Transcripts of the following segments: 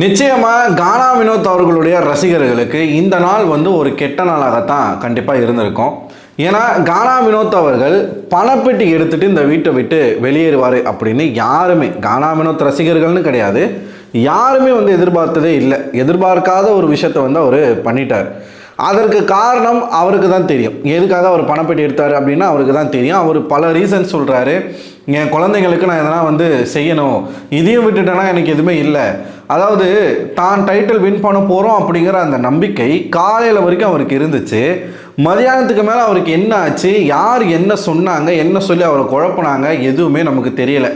நிச்சயமாக கானா வினோத் அவர்களுடைய ரசிகர்களுக்கு இந்த நாள் ஒரு கெட்ட நாளாகத்தான் கண்டிப்பாக இருந்திருக்கும். ஏன்னா கானா வினோத் அவர்கள் பணப்பெட்டி எடுத்துகிட்டு இந்த வீட்டை விட்டு வெளியேறுவார் அப்படின்னு யாருமே, கானா வினோத் ரசிகர்கள்னு கிடையாது, யாருமே எதிர்பார்த்ததே இல்லை. எதிர்பார்க்காத ஒரு விஷயத்தை அவர் பண்ணிட்டார். அதற்கு காரணம் அவருக்கு தான் தெரியும். எதுக்காக அவர் பணப்பெட்டி எடுத்தார் அப்படின்னா அவருக்கு தான் தெரியும். அவர் பல ரீசன்ஸ் சொல்கிறாரு. என் குழந்தைங்களுக்கு நான் எதனா செய்யணும், இதையும் விட்டுட்டேன்னா எனக்கு எதுவுமே இல்லை. அதாவது தான் டைட்டில் வின் பண்ண போகிறோம் அப்படிங்கிற அந்த நம்பிக்கை காலையில் வரைக்கும் அவருக்கு இருந்துச்சு. மதியானத்துக்கு மேலே அவருக்கு என்ன ஆச்சு, யார் என்ன சொன்னாங்க, என்ன சொல்லி அவரை குழப்பினாங்க, எதுவுமே நமக்கு தெரியலை.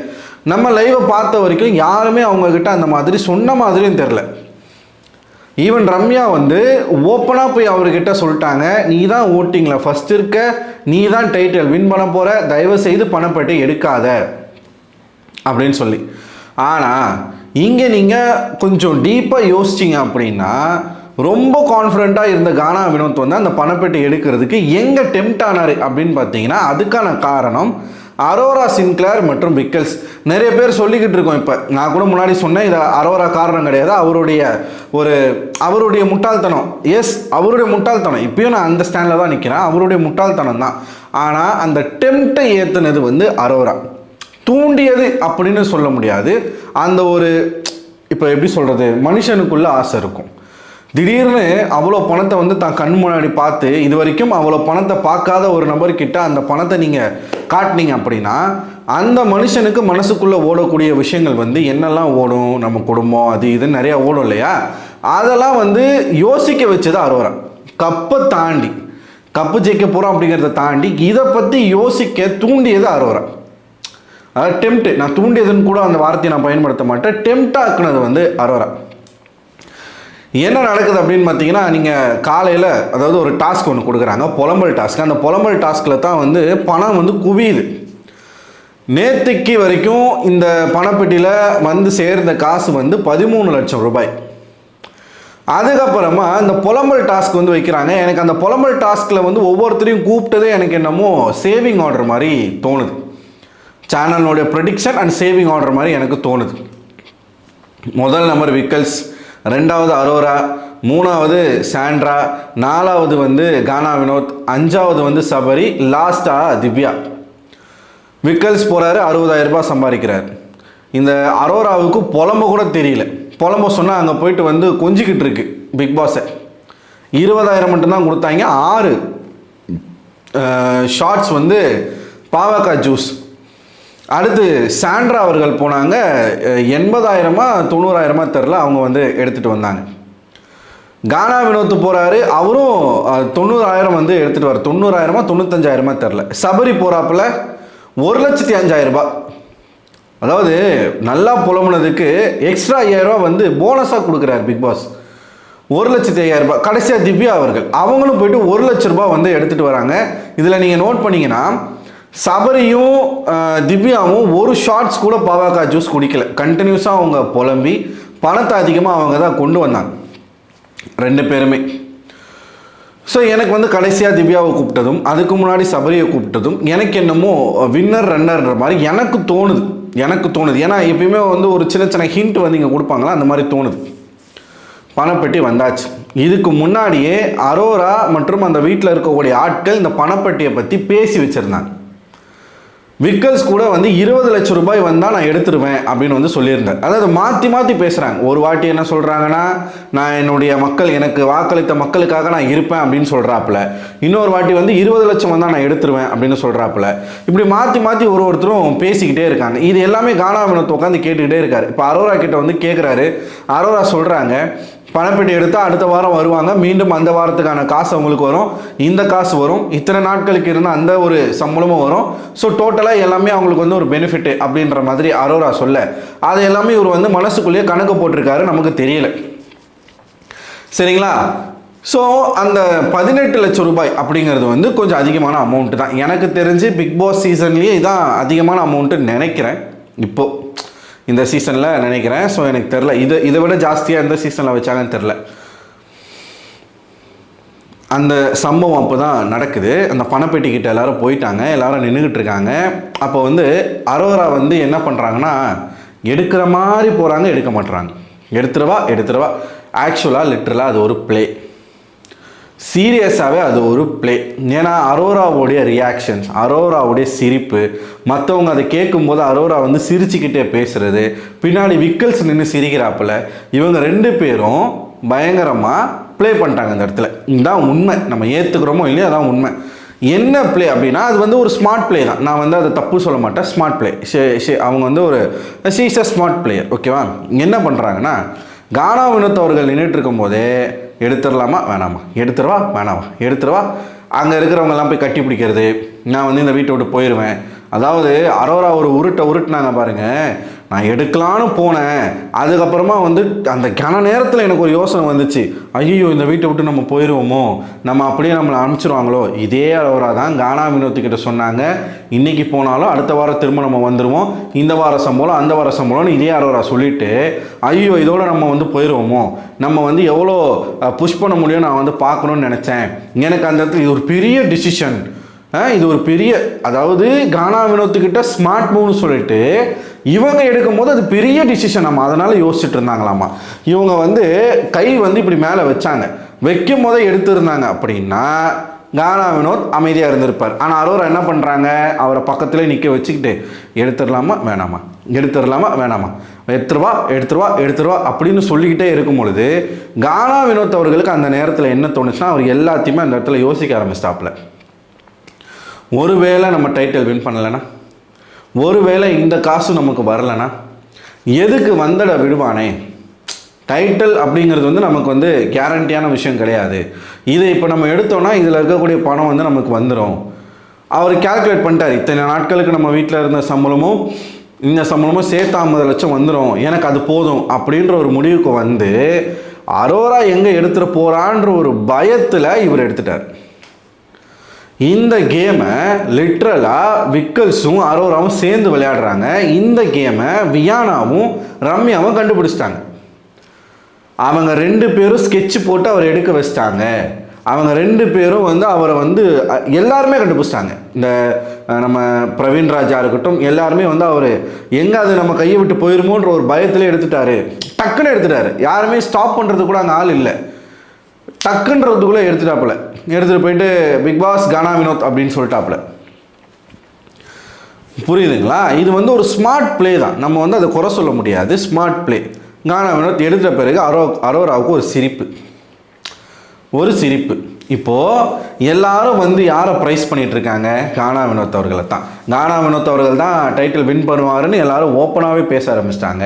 நம்ம லைவை பார்த்த வரைக்கும் யாருமே அவங்கக்கிட்ட அந்த மாதிரி சொன்ன மாதிரியும் தெரில. ஈவன் ரம்யா ஓப்பனாக போய் அவர்கிட்ட சொல்லிட்டாங்க, நீ தான் ஓட்டிங்கில் ஃபஸ்ட் இருக்க, நீ தான் டைட்டில் வின் பண்ண போகிற, தயவு செய்து பணப்பட்டி எடுக்காத அப்படின்னு சொல்லி. ஆனால் இங்கே நீங்கள் கொஞ்சம் டீப்பாக யோசிச்சிங்க அப்படின்னா ரொம்ப கான்ஃபிடெண்ட்டாக இருந்த கானா வினோத் அந்த பணப்பெட்டி எடுக்கிறதுக்கு எங்கே டெம்ட் ஆனார் அப்படின்னு பார்த்தீங்கன்னா அதுக்கான காரணம் அரோரா சின்க்ளேர் மற்றும் விக்கல்ஸ். நிறைய பேர் சொல்லிக்கிட்டு இருக்கோம். இப்போ நான் கூட முன்னாடி சொன்னேன், இது அரோரா காரணம் கிடையாது, அவருடைய முட்டாள்தனம். எஸ், அவருடைய முட்டாள்தனம். இப்பயும் நான் அந்த ஸ்டாண்டில் தான் நிற்கிறேன், அவருடைய முட்டாள்தனம் தான். ஆனால் அந்த டெம்ப்டை ஏற்றுனது அரோரா. தூண்டியது அப்படின்னு சொல்ல முடியாது. அந்த இப்போ எப்படி சொல்கிறது, மனுஷனுக்குள்ள ஆசை இருக்கும். திடீர்னு அவ்வளோ பணத்தை தான் கண் முன்னாடி பார்த்து இது வரைக்கும் அவ்வளோ பணத்தை பார்க்காத ஒரு நபர்கிட்ட அந்த பணத்தை நீங்கள் காட்டினீங்க அப்படின்னா அந்த மனுஷனுக்கு மனசுக்குள்ளே ஓடக்கூடிய விஷயங்கள் என்னெல்லாம் ஓடும், நம்ம குடும்பம் அது இதுன்னு நிறையா ஓடும் இல்லையா, அதெல்லாம் யோசிக்க வச்சது அரோரா. கப்பை தாண்டி, கப்பு ஜெயிக்க போகிறோம் அப்படிங்கிறத தாண்டி இதை பற்றி யோசிக்க தூண்டியது அரோரா. அதாவது டெம்ப்ட், நான் தூண்டியதுன்னு கூட அந்த வார்த்தையை நான் பயன்படுத்த மாட்டேன், டெம்ப்ட் ஆக்குனது அரோரா. என்ன நடக்குது அப்படின்னு பார்த்தீங்கன்னா, நீங்கள் காலையில் அதாவது ஒரு டாஸ்க் ஒன்று கொடுக்குறாங்க, புலம்பல் டாஸ்க். அந்த புலம்பல் டாஸ்கில் தான் பணம் குவியுது. நேற்றுக்கு வரைக்கும் இந்த பணப்பெட்டியில் சேர்ந்த காசு 13 லட்சம் ரூபாய். அதுக்கப்புறமா இந்த புலம்பல் டாஸ்க் வைக்கிறாங்க. எனக்கு அந்த புலம்பல் டாஸ்கில் ஒவ்வொருத்தரையும் கூப்பிட்டதே எனக்கு என்னமோ சேவிங் ஆர்டர் மாதிரி தோணுது. சேனலோடைய ப்ரெடிக்ஷன் அண்ட் சேவிங் ஆர்டர் மாதிரி எனக்கு தோணுது. முதல் நம்பர் விக்கல்ஸ், ரெண்டாவது அரோரா, மூணாவது சாண்ட்ரா, நாலாவது கானா வினோத், அஞ்சாவது சபரி, லாஸ்ட்டாக திவ்யா. விக்கல்ஸ் போகிறாரு, 60,000 ரூபாய் சம்பாதிக்கிறார். இந்த அரோராவுக்கு புலம்ப கூட தெரியல. புலம்ப சொன்னால் அங்கே போயிட்டு கொஞ்சிக்கிட்டு இருக்கு பிக் பாஸை. 20,000 மட்டும்தான் கொடுத்தாங்க. 6 ஷார்ட்ஸ் பாவக்காய் ஜூஸ். அடுத்து சாண்ட்ரா அவர்கள் போனாங்க, 80,000 90,000 தெரில, அவங்க எடுத்துகிட்டு வந்தாங்க. கானா வினோத் போகிறாரு, அவரும் 90,000 எடுத்துகிட்டு வர, 90,000 95,000 தெரில. சபரி போகிறாப்புல 1,05,000 ரூபாய். அதாவது நல்லா புலம்புனதுக்கு எக்ஸ்ட்ரா 5,000 ரூபா போனஸாக கொடுக்குறாரு பிக் பாஸ். 1,05,000 ரூபாய். கடைசியாக திவ்யா அவர்கள் அவங்களும் போயிட்டு 1 லட்ச ரூபாய் எடுத்துகிட்டு வராங்க. இதில் நீங்கள் நோட் பண்ணிங்கன்னா சபரியும் திவ்யாவும் ஒரு ஷார்ட்ஸ் கூட பாவக்காய் ஜூஸ் குடிக்கல. கண்டினியூஸாக அவங்க புலம்பி பணத்தை அதிகமாக அவங்க தான் கொண்டு வந்தாங்க 2 பேருமே. ஸோ எனக்கு கடைசியாக திவ்யாவை கூப்பிட்டதும் அதுக்கு முன்னாடி சபரியை கூப்பிட்டதும் எனக்கு என்னமோ வின்னர் ரன்னர்ன்ற மாதிரி எனக்கு தோணுது. ஏன்னா எப்பயுமே ஒரு சின்ன சின்ன ஹிண்ட் இங்கே கொடுப்பாங்களா, அந்த மாதிரி தோணுது. பணப்பெட்டி வந்தாச்சு. இதுக்கு முன்னாடியே அரோரா மற்றும் அந்த வீட்டில் இருக்கக்கூடிய ஆட்கள் இந்த பணப்பெட்டியை பற்றி பேசி வச்சுருந்தாங்க. விக்கல்ஸ் கூட 20 லட்சம் ரூபாய் வந்தால் நான் எடுத்துருவேன் அப்படின்னு சொல்லியிருந்தேன். அதாவது மாற்றி மாற்றி பேசுகிறாங்க. ஒரு வாட்டி என்ன சொல்கிறாங்கன்னா, நான் என்னுடைய மக்கள், எனக்கு வாக்களித்த மக்களுக்காக நான் இருப்பேன் அப்படின்னு சொல்கிறாப்புல. இன்னொரு வாட்டி 20 லட்சம் வந்தால் நான் எடுத்துருவேன் அப்படின்னு சொல்கிறாப்புல. இப்படி மாற்றி மாற்றி ஒருத்தரும் பேசிக்கிட்டே இருக்காங்க. இது எல்லாமே கானா வினோத் உட்காந்து கேட்டுக்கிட்டே இருக்காரு. இப்போ அரோரா கிட்ட கேட்குறாரு. அரோரா சொல்கிறாங்க, பணப்பெட்டி எடுத்தால் அடுத்த வாரம் வருவாங்க, மீண்டும் அந்த வாரத்துக்கான காசு அவங்களுக்கு வரும், இந்த காசு வரும், இத்தனை நாட்களுக்கு இருந்த அந்த ஒரு சம்பளமும் வரும். ஸோ டோட்டலாக எல்லாமே அவங்களுக்கு ஒரு பெனிஃபிட் அப்படின்ற மாதிரி அரோரா சொல்ல, அது எல்லாமே இவர் மனசுக்குள்ளேயே கணக்கு போட்டிருக்காரு, நமக்கு தெரியல. சரிங்களா? ஸோ அந்த 18 லட்சம் ரூபாய் அப்படிங்கிறது கொஞ்சம் அதிகமான அமௌண்ட்டு தான். எனக்கு தெரிஞ்சு பிக் பாஸ் சீசன்லேயே இதான் அதிகமான அமௌண்ட்டு நினைக்கிறேன், இப்போது இந்த சீசனில் நினைக்கிறேன். ஸோ எனக்கு தெரில, இதை விட ஜாஸ்தியாக எந்த சீசனில் வச்சாங்கன்னு தெரில. அந்த சம்பவம் அப்போ தான் நடக்குது. அந்த பணப்பெட்டி கிட்ட எல்லாரும் போயிட்டாங்க, எல்லாரும் நின்றுக்கிட்டு இருக்காங்க. அப்போ அரோரா என்ன பண்ணுறாங்கன்னா, எடுக்கிற மாதிரி போகிறாங்க, எடுக்க மாட்டுறாங்க. எடுத்துருவா. ஆக்சுவலாக லிட்ரலாக அது ஒரு ப்ளே, சீரியஸாகவே அது ஒரு ப்ளே. ஏன்னா அரோராவுடைய ரியாக்ஷன்ஸ், அரோராவுடைய சிரிப்பு, மற்றவங்க அதை கேட்கும்போது அரோரா வந்து சிரிச்சுக்கிட்டே பேசுகிறது, பின்னாடி விக்கல்ஸ் நின்று சிரிக்கிறாப்புல, இவங்க 2 பேரும் பயங்கரமாக ப்ளே பண்ணிட்டாங்க இந்த இடத்துல. இதுதான் உண்மை, நம்ம ஏற்றுக்கிறோமோ இல்லையோ அதான் உண்மை. என்ன ப்ளே அப்படின்னா அது வந்து ஒரு ஸ்மார்ட் ப்ளே தான், நான் வந்து அதை தப்பு சொல்ல மாட்டேன், ஸ்மார்ட் ப்ளே. அவங்க வந்து ஒரு ஷீஸ் அ ஸ்மார்ட் பிளேயர், ஓகேவா. என்ன பண்ணுறாங்கன்னா கானா வினோத் அவர்கள் நின்றுட்டு இருக்கும்போதே எடுத்துடலாமா வேணாமா, எடுத்துருவா. அங்கே இருக்கிறவங்கெல்லாம் போய் கட்டி பிடிக்கிறது, நான் வந்து இந்த வீட்டை விட்டு போயிடுவேன். அதாவது அரோரா ஒரு உருட்டினாங்க பாருங்கள், நான் எடுக்கலான்னு போனேன். அதுக்கப்புறமா வந்து அந்த கன நேரத்தில் எனக்கு ஒரு யோசனை வந்துச்சு, ஐயோ இந்த வீட்டை விட்டு நம்ம போயிடுவோமோ, நம்ம அப்படியே நம்மளை அனுப்பிச்சிருவாங்களோ. இதே அரோரா தான் கானா வினோத்துக்கிட்ட சொன்னாங்க, இன்றைக்கி போனாலும் அடுத்த வாரம் திரும்ப நம்ம வந்துடுவோம், இந்த வார சம்பளம் அந்த வார சம்பளம்னு இதே அரோரா சொல்லிவிட்டு, ஐயோ இதோட நம்ம வந்து போயிடுவோமோ, நம்ம வந்து எவ்வளோ புஷ் பண்ண முடியும் நான் வந்து பார்க்கணுன்னு நினச்சேன். எனக்கு அந்த இடத்துல இது ஒரு பெரிய டிசிஷன், இது ஒரு பெரிய, அதாவது கானா வினோத்துக்கிட்ட ஸ்மார்ட் மூவ்னு சொல்லிட்டு இவங்க எடுக்கும்போது அது பெரிய டிசிஷன். நம்ம அதனால் யோசிச்சுட்டு இருந்தாங்களாமா. இவங்க வந்து கை வந்து இப்படி மேலே வச்சாங்க, வைக்கும் போதே எடுத்துருந்தாங்க அப்படின்னா கானா வினோத் அமைதியாக இருந்திருப்பார். ஆனால் அரோரா என்ன பண்ணுறாங்க, அவரை பக்கத்துலேயே நிற்க வச்சுக்கிட்டு எடுத்துடலாமா வேணாமா, எடுத்துருவா அப்படின்னு சொல்லிக்கிட்டே இருக்கும் பொழுது கானா வினோத் அவர்களுக்கு அந்த நேரத்தில் என்ன தோணுச்சுன்னா, அவர் எல்லாத்தையுமே அந்த இடத்துல யோசிக்க ஆரம்பிச்சிட்டாப்புல. ஒருவேளை நம்ம டைட்டில் வின் பண்ணலைன்னா, ஒருவேளை இந்த காசு நமக்கு வரலைன்னா, எதுக்கு வந்தட விடுவானே. டைட்டில் அப்படிங்கிறது வந்து நமக்கு வந்து கேரண்டியான விஷயம் கிடையாது. இதை இப்போ நம்ம எடுத்தோன்னா இதில் இருக்கக்கூடிய பணம் வந்து நமக்கு வந்துடும். அவர் கேல்குலேட் பண்ணிட்டார், இத்தனை நாட்களுக்கு நம்ம வீட்டில் இருந்த சம்பளமும் இந்த சம்பளமும் சேர்த்து 50 லட்சம் வந்துடும், எனக்கு அது போதும் அப்படின்ற ஒரு முடிவுக்கு வந்து அரோரா எங்கே எடுத்துகிட்டு போகிறான்ற ஒரு பயத்தில் இவர் எடுத்துட்டார். இந்த கேமை லிட்ரலாக விக்கல்ஸும் அரோராவும் சேர்ந்து விளையாடுறாங்க. இந்த கேமை வியானாவும் ரம்யாவும் கண்டுபிடிச்சிட்டாங்க. அவங்க 2 பேரும் ஸ்கெட்ச் போட்டு அவர் எடுக்க வச்சிட்டாங்க. அவங்க 2 பேரும் வந்து அவரை வந்து எல்லாருமே கண்டுபிடிச்சிட்டாங்க. இந்த நம்ம பிரவீன் ராஜா இருக்கட்டும், எல்லாருமே வந்து அவர் எங்கே அது நம்ம கையை விட்டு போயிருமோன்ற ஒரு பயத்தில் எடுத்துட்டாரு, டக்குன்னு எடுத்துட்டாரு. யாருமே ஸ்டாப் பண்ணுறது கூட அங்கே ஆள் இல்லை, டக்குன்றதுக்குள்ளே எடுத்துகிட்டு போயிட்டு பிக் பாஸ் கானா வினோத் அப்படின்னு சொல்லிட்டாப்புல. புரியுதுங்களா? இது வந்து ஒரு ஸ்மார்ட் பிளே தான், நம்ம வந்து அதை குறை சொல்ல முடியாது. Smart play. கானா வினோத் எடுத்த பிறகு அரோராவுக்கு ஒரு சிரிப்பு. இப்போது எல்லாரும் வந்து யாரை ப்ரைஸ் பண்ணிகிட்டு இருக்காங்க, கானா வினோத் அவர்களை தான். கானா வினோத் அவர்கள் தான் டைட்டில் வின் பண்ணுவாருன்னு எல்லாரும் ஓப்பனாகவே பேச ஆரம்பிச்சிட்டாங்க.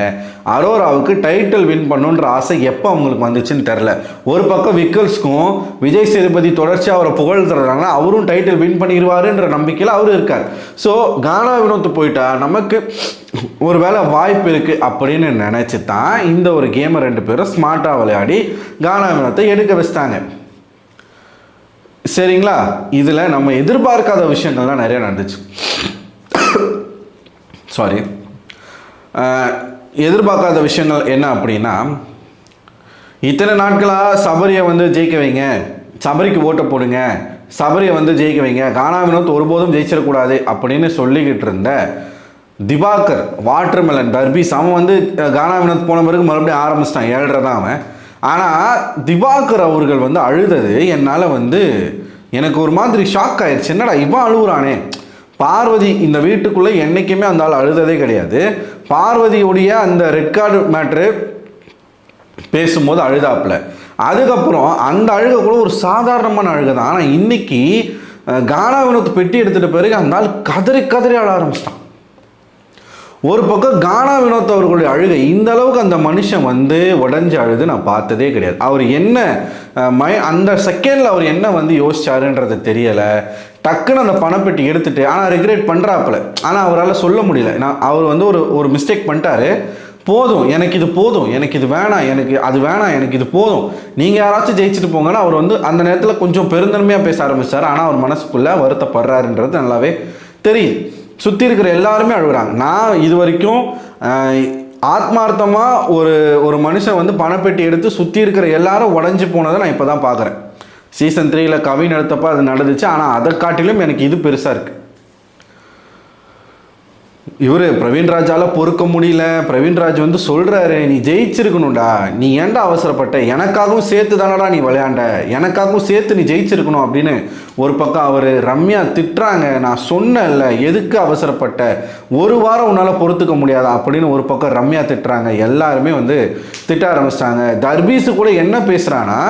அரோராவுக்கு டைட்டில் வின் பண்ணுன்ற ஆசை எப்போ அவங்களுக்கு வந்துச்சுன்னு தெரில. ஒரு பக்கம் விக்கல்ஸ்க்கும் விஜய் சேதுபதி தொடர்ச்சியாக அவரை புகழ்ந்துடுறாங்க, அவரும் டைட்டில் வின் பண்ணிடுவாருன்ற நம்பிக்கையில் அவரும் இருக்கார். ஸோ கானா வினோத் போயிட்டா நமக்கு ஒரு வேளை வாய்ப்பு இருக்குது அப்படின்னு நினச்சி தான் இந்த ஒரு கேமை 2 பேரும் ஸ்மார்ட்டாக விளையாடி கானா வினோத்தை எடுக்க வச்சிட்டாங்க. சரிங்களா? இதில் நம்ம எதிர்பார்க்காத விஷயங்கள்லாம் நிறைய நடந்துச்சு. எதிர்பார்க்காத விஷயங்கள் என்ன அப்படின்னா, இத்தனை நாட்களாக சபரியை வந்து ஜெயிக்க வைங்க, சபரிக்கு ஓட்ட போடுங்க, சபரியை வந்து ஜெயிக்க வைங்க, கானா வினோத் ஒருபோதும் ஜெயிச்சிடக்கூடாது அப்படின்னு சொல்லிக்கிட்டு இருந்த திவாகர் வாட்டர்மெலன் பர்பீஸ் அவன் வந்து கானா வினோத் போன பிறகு மறுபடியும் ஆரம்பிச்சிட்டான். 7.5 தான் அவன். ஆனால் திவாகர் அவர்கள் வந்து அழுதது என்னால் வந்து எனக்கு ஒரு மாதிரி ஷாக் ஆயிடுச்சு. என்னடா இவன் அழுகுறானே. பார்வதி இந்த வீட்டுக்குள்ளே என்றைக்குமே அந்த ஆள் அழுததே கிடையாது. பார்வதியுடைய அந்த ரெட் கார்டு மேட்ரு பேசும்போது அழுதாப்புல, அதுக்கப்புறம் அந்த அழுகை கூட ஒரு சாதாரணமான அழுகை தான். ஆனால் இன்னைக்கு கானா வினோத் பெட்டி எடுத்துகிட்ட பிறகு அந்த ஆள் கதறி அழ ஆரம்பிச்சிட்டான். ஒரு பக்கம் கானா வினோத் அவர்களுடைய அழுகை, இந்த அளவுக்கு அந்த மனுஷன் வந்து உடஞ்சி அழுது நான் பார்த்ததே கிடையாது. அவர் என்ன அந்த செகண்டில் அவர் என்ன வந்து யோசிச்சாருன்றது தெரியலை. டக்குன்னு அந்த பணப்பெட்டி எடுத்துகிட்டு, ஆனால் ரெக்ரெட் பண்ணுறாப்புல, ஆனால் அவரால் சொல்ல முடியல. அவர் வந்து ஒரு மிஸ்டேக் பண்ணிட்டாரு. போதும், எனக்கு இது போதும், எனக்கு இது வேணாம், எனக்கு அது வேணாம், எனக்கு இது போதும், நீங்கள் யாராச்சும் ஜெயிச்சுட்டு போங்கன்னா அவர் வந்து அந்த நேரத்தில் கொஞ்சம் பெருந்தன்மையாக பேச ஆரம்பிச்சார். ஆனால் அவர் மனசுக்குள்ளே வருத்தப்படுறாருன்றது நல்லாவே தெரியுது. சுற்றி இருக்கிற எல்லாருமே அழுகுறாங்க. நான் இது வரைக்கும் ஆத்மார்த்தமாக ஒரு மனுஷன் வந்து பணப்பெட்டி எடுத்து சுற்றி இருக்கிற எல்லாரும் உடஞ்சி போனதை நான் இப்போ தான் பார்க்குறேன். சீசன் 3 கவின் எடுத்தப்போ அது நடந்துச்சு. ஆனால் அதை காட்டிலும் எனக்கு இது பெருசாக இருக்குது. இவர் பிரவீன்ராஜால் பொறுக்க முடியல. பிரவீன்ராஜ் வந்து சொல்கிறாரு, நீ ஜெயிச்சிருக்கணும்டா, நீ ஏன்டா அவசரப்பட்ட, எனக்காகவும் சேர்த்து தானடா நீ விளையாண்ட, எனக்காகவும் சேர்த்து நீ ஜெயிச்சிருக்கணும் அப்படின்னு ஒரு பக்கம் அவர். ரம்யா திட்டுறாங்க, நான் சொன்னேன்ல எதுக்கு அவசரப்பட்ட, ஒரு வாரம் உன்னால் பொறுத்துக்க முடியாதா அப்படின்னு ஒரு பக்கம் ரம்யா திட்டுறாங்க. எல்லாருமே வந்து திட்ட ஆரம்பிச்சிட்டாங்க. தர்பீஸு கூட என்ன பேசுகிறான்னா,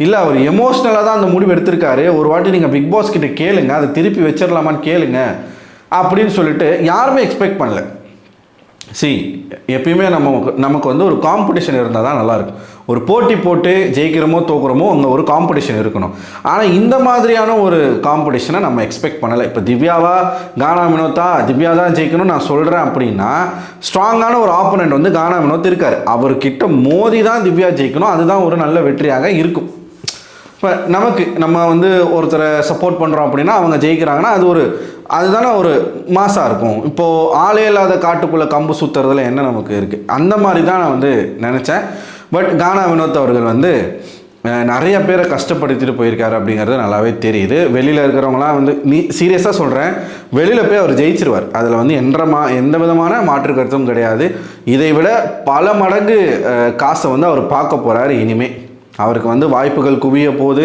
இல்லை அவர் எமோஷ்னலாக தான் அந்த முடிவு எடுத்திருக்காரு, ஒரு வாட்டி நீங்கள் பிக் பாஸ் கிட்ட கேளுங்க, அதை திருப்பி வச்சிடலாமான்னு கேளுங்க அப்படின்னு சொல்லிட்டு யாருமே எக்ஸ்பெக்ட் பண்ணல. எப்பயுமே நமக்கு வந்து ஒரு காம்படிஷன் இருந்தால் தான் நல்லாயிருக்கும். ஒரு போட்டி போட்டு ஜெயிக்கிறோமோ தோக்குறோமோ அங்கே ஒரு காம்படிஷன் இருக்கணும். ஆனால் இந்த மாதிரியான ஒரு காம்படிஷனை நம்ம எக்ஸ்பெக்ட் பண்ணலை. இப்போ திவ்யாவா கானா வினோத்தா, திவ்யா தான் ஜெயிக்கணும்னு நான் சொல்கிறேன் அப்படின்னா, ஸ்ட்ராங்கான ஒரு ஆப்போனண்ட் வந்து கானா வினோத் இருக்கார், அவர்கிட்ட மோதி தான் திவ்யா ஜெயிக்கணும். அதுதான் ஒரு நல்ல வெற்றியாக இருக்கும். இப்போ நம்ம வந்து ஒருத்தரை சப்போர்ட் பண்ணுறோம் அப்படின்னா அவங்க ஜெயிக்கிறாங்கன்னா அதுதானே ஒரு மாசாக இருக்கும். இப்போது ஆளே இல்லாத காட்டுக்குள்ளே கம்பு சுற்றுறதுல என்ன நமக்கு இருக்குது, அந்த மாதிரி தான் நான் வந்து நினச்சேன். பட் கானா வினோத் அவர்கள் வந்து நிறைய பேரை கஷ்டப்படுத்திட்டு போயிருக்காரு அப்படிங்கிறது நல்லாவே தெரியுது. வெளியில் இருக்கிறவங்களாம் வந்து சீரியஸாக சொல்கிறேன், வெளியில் போய் அவர் ஜெயிச்சிருவார், அதில் வந்து எந்த விதமான மாற்று கருத்தும் கிடையாது. இதை விட பல மடங்கு காசை வந்து அவர் பார்க்க போகிறாரு. இனிமேல் அவருக்கு வந்து வாய்ப்புகள் குவிய போது,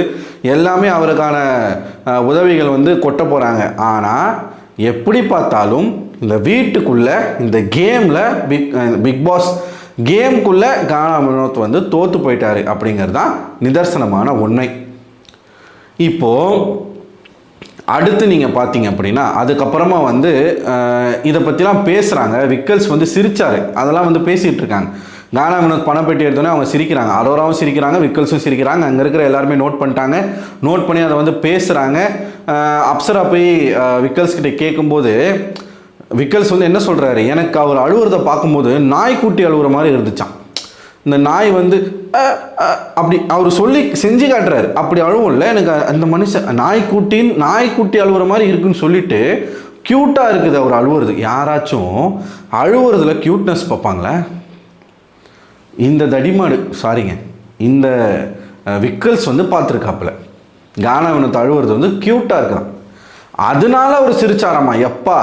எல்லாமே அவருக்கான உதவிகள் வந்து கொட்ட போகிறாங்க. ஆனால் எப்படி பார்த்தாலும் இந்த வீட்டுக்குள்ளே இந்த கேமில் பிக் பாஸ் கேம்குள்ளே கானா வினோத் வந்து தோற்று போயிட்டார் அப்படிங்கிறது தான் நிதர்சனமான உண்மை. இப்போது அடுத்து நீங்கள் பார்த்தீங்க அப்படின்னா, அதுக்கப்புறமா வந்து இதை பற்றிலாம் பேசுகிறாங்க. விக்கல்ஸ் வந்து சிரித்தார், அதெல்லாம் வந்து பேசிகிட்டு இருக்காங்க. கானா வினோத் பணப்பெட்டி எடுத்தோன்னே அவங்க சிரிக்கிறாங்க, அரோராவும் சிரிக்கிறாங்க, விக்கல்ஸும் சிரிக்கிறாங்க. அங்கே இருக்கிற எல்லாருமே நோட் பண்ணிட்டாங்க. நோட் பண்ணி அதை வந்து பேசுகிறாங்க. அப்சரா போய் விக்கல்ஸ் கிட்ட கேட்கும்போது விக்கல்ஸ் வந்து என்ன சொல்கிறாரு, எனக்கு அவர் அழுவுறதை பார்க்கும்போது நாய்க்குட்டி அழுகுற மாதிரி இருந்துச்சான். இந்த நாய் வந்து அப்படி அவர் சொல்லி செஞ்சு காட்டுறாரு, அப்படி அழுவும்ல, எனக்கு அந்த மனுஷன் நாய்க்குட்டி அழுகுற மாதிரி இருக்குன்னு சொல்லிட்டு க்யூட்டாக இருக்குது அவர் அழுவுறது. யாராச்சும் அழுவுறதுல க்யூட்னஸ் பார்ப்பாங்களே? இந்த இந்த விக்கல்ஸ் வந்து பார்த்துருக்காப்புல கானா வினோத் அழுவுறது வந்து க்யூட்டாக இருக்கான், அதனால அவர் சிரிச்சாராமா. எப்பா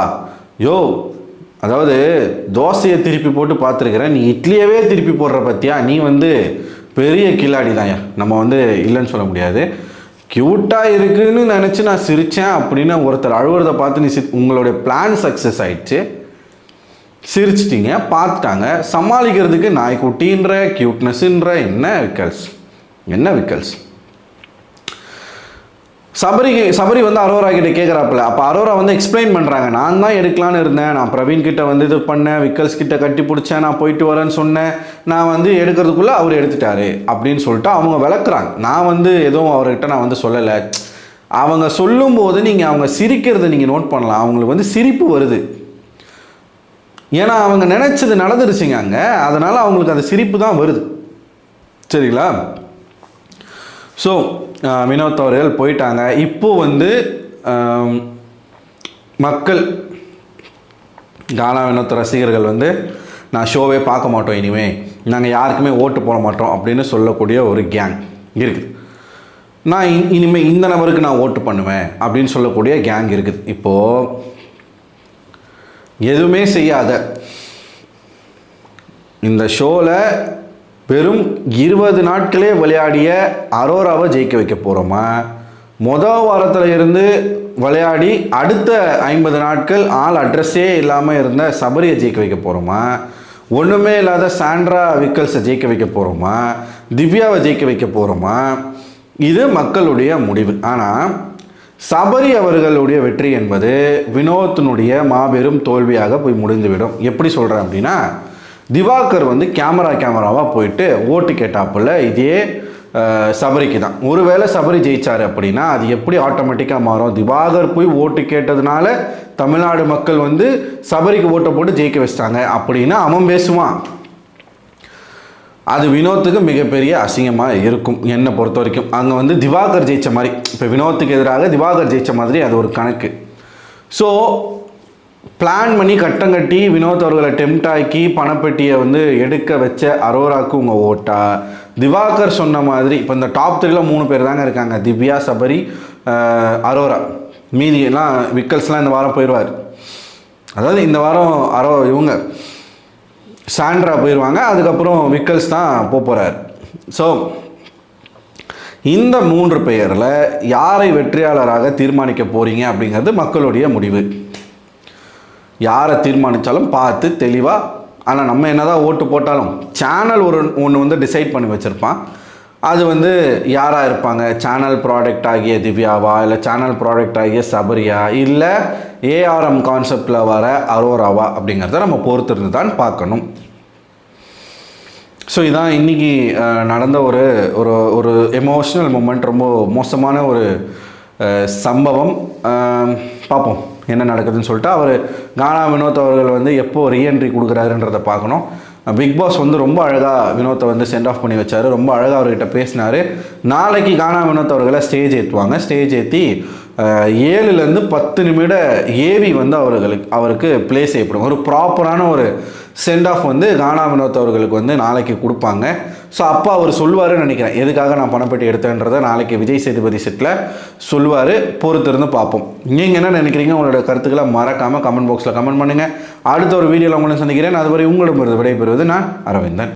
அதாவது தோசையை திருப்பி போட்டு பார்த்துருக்குறேன், நீ இட்லியவே திருப்பி போடுற பற்றியா, நீ வந்து பெரிய கில்லாடி தான், நம்ம வந்து இல்லைன்னு சொல்ல முடியாது. க்யூட்டாக இருக்குன்னு நினச்சி நான் சிரித்தேன் அப்படின்னு ஒருத்தர் அழுவுறதை பார்த்து நீ உங்களுடைய பிளான் சக்ஸஸ் ஆயிடுச்சு, சிரிச்சிட்டிங்க, பார்த்துட்டாங்க. சமாளிக்கிறதுக்கு நாய்க்குட்டின்ற க்யூட்னஸ்ன்ற என்ன விக்கல்ஸ். சபரி வந்து அரோரா கிட்ட கேட்குறாப்புல. அப்போ அரோரா வந்து எக்ஸ்பிளைன் பண்ணுறாங்க, நான் தான் எடுக்கலான்னு இருந்தேன், நான் பிரவீன் கிட்ட வந்து இது பண்ணேன், விக்கல்ஸ் கிட்ட கட்டி பிடிச்சேன், நான் போயிட்டு வரேன்னு சொன்னேன், நான் வந்து எடுக்கிறதுக்குள்ளே அவர் எடுத்துட்டாரு அப்படின்னு சொல்லிட்டு அவங்க விளக்குறாங்க. நான் வந்து எதுவும் அவர்கிட்ட நான் வந்து சொல்லலை. அவங்க சொல்லும்போது நீங்கள் அவங்க சிரிக்கிறத நீங்கள் நோட் பண்ணலாம், அவங்களுக்கு வந்து சிரிப்பு வருது, ஏன்னா அவங்க நினச்சது நடந்துருச்சுங்க அங்கே, அதனால் அவங்களுக்கு அந்த சிரிப்பு தான் வருது. சரிங்களா? ஸோ வினோத் அவர்கள் போயிட்டாங்க. இப்போது வந்து மக்கள் கானா வினோத் ரசிகர்கள் வந்து நான் ஷோவே பார்க்க மாட்டோம், இனிமேல் நாங்கள் யாருக்குமே ஓட்டு போட மாட்டோம் அப்படின்னு சொல்லக்கூடிய ஒரு கேங் இருக்குது. நான் இனிமேல் இந்த நபருக்கு நான் ஓட்டு பண்ணுவேன் அப்படின்னு சொல்லக்கூடிய கேங் இருக்குது. இப்போது எதுவுமே செய்யாத இந்த ஷோவில் வெறும் 20 நாட்களே விளையாடிய அரோராவை ஜெயிக்க வைக்க போகிறோமா, மொதல் வாரத்தில் இருந்து விளையாடி அடுத்த 50 நாட்கள் ஆள் அட்ரஸே இல்லாமல் இருந்த சபரியை ஜெயிக்க வைக்க போகிறோமா, ஒன்றுமே இல்லாத சாண்ட்ரா விக்கல்ஸை ஜெயிக்க வைக்க போகிறோமா, திவ்யாவை ஜெயிக்க வைக்க போகிறோமா, இது மக்களுடைய முடிவு. ஆனால் சபரி அவர்களுடைய வெற்றி என்பது வினோத்தினுடைய மாபெரும் தோல்வியாக போய் முடிந்துவிடும். எப்படி சொல்கிறேன் அப்படின்னா, திவாகர் வந்து கேமராவாக போயிட்டு ஓட்டு கேட்டாப்புல இதே சபரிக்கு தான். ஒருவேளை சபரி ஜெயிச்சார் அப்படின்னா அது எப்படி ஆட்டோமேட்டிக்காக மாறும், திவாகர் போய் ஓட்டு கேட்டதுனால தமிழ்நாடு மக்கள் வந்து சபரிக்கு ஓட்டை போட்டு ஜெயிக்க வச்சிட்டாங்க அப்படின்னா அவன் பேசுவான். அது வினோத்துக்கு மிகப்பெரிய அசிங்கமாக இருக்கும் என்னை பொறுத்த வரைக்கும். அங்கே வந்து திவாகர் ஜெயித்த மாதிரி, இப்போ வினோத்துக்கு எதிராக திவாகர் ஜெயித்த மாதிரி அது ஒரு கணக்கு. ஸோ பிளான் பண்ணி கட்டம் கட்டி வினோத் அவர்களை டெம்ட் ஆக்கி பணப்பெட்டியை வந்து எடுக்க வச்ச அரோராவுக்கு உங்கள் ஓட்டா, திவாகர் சொன்ன மாதிரி இப்போ இந்த டாப் 3ல 3 பேர் தாங்க இருக்காங்க, திவ்யா, சபரி, அரோரா. மீதி எல்லாம் விக்கல்ஸ்லாம் இந்த வாரம் போயிடுவார். அதாவது இந்த வாரம் இவங்க சாண்ட்ரா போயிடுவாங்க, அதுக்கப்புறம் விக்கல்ஸ் தான் போகிறார். ஸோ இந்த 3 பெயரில் யாரை வெற்றியாளராக தீர்மானிக்க போகிறீங்க அப்படிங்கிறது மக்களுடைய முடிவு. யாரை தீர்மானித்தாலும் பார்த்து தெளிவாக, ஆனால் நம்ம என்னதான் ஓட்டு போட்டாலும் சேனல் ஒன்று வந்து டிசைட் பண்ணி வச்சுருப்பான். அது வந்து யாராக இருப்பாங்க, சேனல் ப்ராடக்ட் ஆகிய திவ்யாவா, இல்லை சேனல் ப்ராடக்ட் ஆகிய சபரியா, இல்லை ஏஆர்எம் கான்செப்டில் வர அரோராவா அப்படிங்கிறத நம்ம பொறுத்திருந்து தான் பார்க்கணும். ஸோ இதான் இன்றைக்கி நடந்த ஒரு ஒரு ஒரு எமோஷ்னல் மூமெண்ட், ரொம்ப மோசமான ஒரு சம்பவம். பார்ப்போம் என்ன நடக்குதுன்னு சொல்லிட்டு. அவர் கானா வினோத் அவர்கள் வந்து எப்போ ரீஎன்ட்ரி கொடுக்குறாருன்றதை பார்க்கணும். பிக் பாஸ் வந்து ரொம்ப அழகாக வினோத்தை வந்து சென்ட் ஆஃப் பண்ணி வச்சார், ரொம்ப அழகாக அவர்கிட்ட பேசினார். நாளைக்கு கானா வினோத் அவர்களை ஸ்டேஜ் ஏற்றுவாங்க. ஸ்டேஜ் ஏற்றி 7லேருந்து 10 நிமிட ஏவி வந்து அவருக்கு ப்ளே செய்யப்படும். ஒரு ப்ராப்பரான ஒரு சென்ட் ஆஃப் வந்து கானா வினோத் அவர்களுக்கு வந்து நாளைக்கு கொடுப்பாங்க. ஸோ அப்போ அவர் சொல்லுவாருன்னு நினைக்கிறேன், எதுக்காக நான் பணப்பெட்டி எடுத்தேன்றதை நாளைக்கு விஜய் சேதுபதி செட்டில் சொல்லுவார். பொறுத்திருந்து பார்ப்போம். நீங்கள் என்ன நினைக்கிறீங்க? உங்களோட கருத்துக்களை மறக்காமல் கமெண்ட் பாக்ஸில் கமெண்ட் பண்ணுங்கள். அடுத்த ஒரு வீடியோவில் உங்களை சந்திக்கிறேன். அதுவரை உங்களிடமிருந்து விடைபெறுவது நான் அரவிந்தன்.